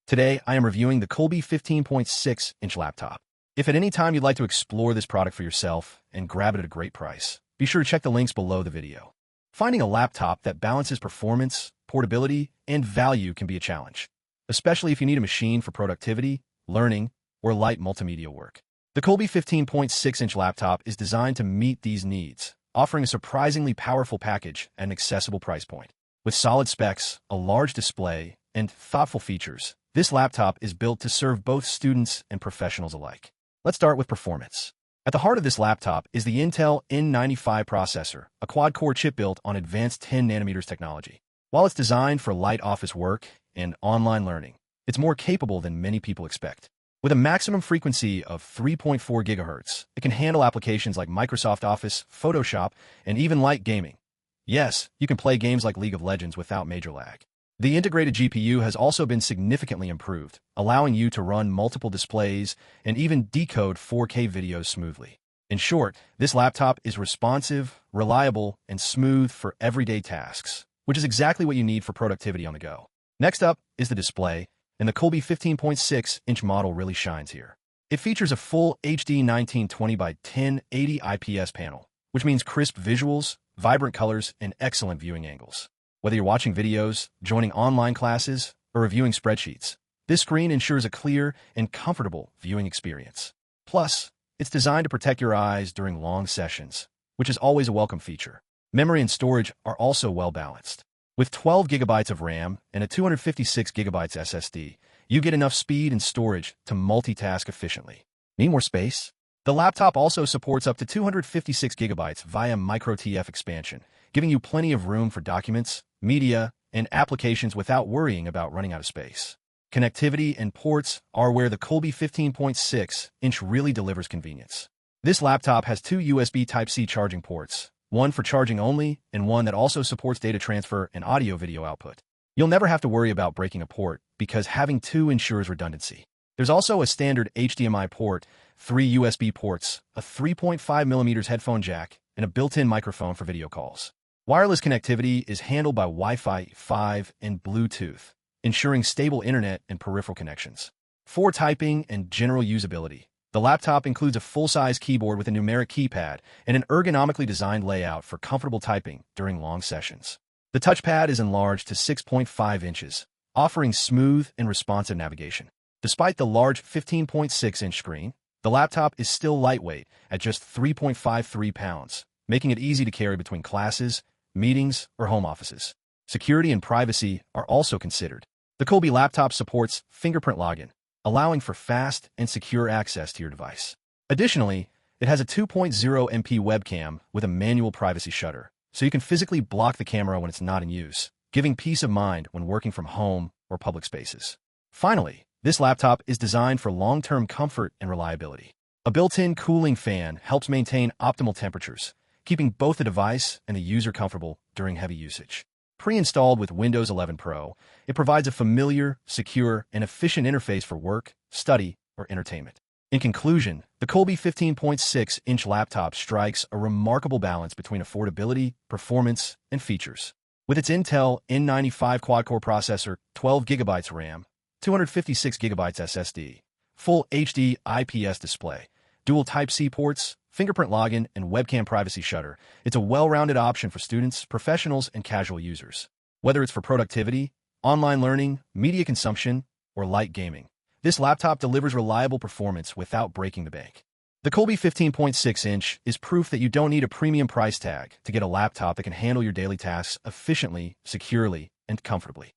Today, I am reviewing the Coolby 15.6-inch laptop. If at any time you'd like to explore this product for yourself and grab it at a great price, be sure to check the links below the video. Finding a laptop that balances performance, portability, and value can be a challenge, especially if you need a machine for productivity, learning, or light multimedia work. The Coolby 15.6-inch laptop is designed to meet these needs, offering a surprisingly powerful package at an accessible price point. With solid specs, a large display, and thoughtful features, this laptop is built to serve both students and professionals alike. Let's start with performance. At the heart of this laptop is the Intel N95 processor, a quad-core chip built on advanced 10nm technology. While it's designed for light office work and online learning, it's more capable than many people expect. With a maximum frequency of 3.4 GHz, it can handle applications like Microsoft Office, Photoshop, and even light gaming. Yes, you can play games like League of Legends without major lag. The integrated GPU has also been significantly improved, allowing you to run multiple displays and even decode 4K videos smoothly. In short, this laptop is responsive, reliable, and smooth for everyday tasks, which is exactly what you need for productivity on the go. Next up is the display, and the Coolby 15.6-inch model really shines here. It features a full HD 1920 by 1080 IPS panel, which means crisp visuals, vibrant colors, and excellent viewing angles. Whether you're watching videos, joining online classes, or reviewing spreadsheets, this screen ensures a clear and comfortable viewing experience. Plus, it's designed to protect your eyes during long sessions, which is always a welcome feature. Memory and storage are also well balanced. With 12 GB of RAM and a 256GB SSD, you get enough speed and storage to multitask efficiently. Need more space? The laptop also supports up to 256GB via MicroTF expansion, giving you plenty of room for documents, media, and applications without worrying about running out of space. Connectivity and ports are where the Coolby 15.6-inch really delivers convenience. This laptop has two USB Type-C charging ports, one for charging only and one that also supports data transfer and audio-video output. You'll never have to worry about breaking a port because having two ensures redundancy. There's also a standard HDMI port, 3 USB ports, a 3.5mm headphone jack, and a built-in microphone for video calls. Wireless connectivity is handled by Wi-Fi 5 and Bluetooth, ensuring stable internet and peripheral connections. For typing and general usability, the laptop includes a full-size keyboard with a numeric keypad and an ergonomically designed layout for comfortable typing during long sessions. The touchpad is enlarged to 6.5 inches, offering smooth and responsive navigation. Despite the large 15.6-inch screen, the laptop is still lightweight at just 3.53 pounds, making it easy to carry between classes, meetings, or home offices. Security and privacy are also considered. The Coolby laptop supports fingerprint login, allowing for fast and secure access to your device. Additionally, it has a 2.0MP webcam with a manual privacy shutter, so you can physically block the camera when it's not in use, giving peace of mind when working from home or public spaces. Finally, this laptop is designed for long-term comfort and reliability. A built-in cooling fan helps maintain optimal temperatures, keeping both the device and the user comfortable during heavy usage. Pre-installed with Windows 11 Pro, it provides a familiar, secure, and efficient interface for work, study, or entertainment. In conclusion, the Coolby 15.6-inch laptop strikes a remarkable balance between affordability, performance, and features. With its Intel N95 Quad-Core Processor, 12GB RAM, 256GB SSD, full HD IPS display, dual Type-C ports, fingerprint login, and webcam privacy shutter, it's a well-rounded option for students, professionals, and casual users. Whether it's for productivity, online learning, media consumption, or light gaming, this laptop delivers reliable performance without breaking the bank. The Coolby 15.6-inch is proof that you don't need a premium price tag to get a laptop that can handle your daily tasks efficiently, securely, and comfortably.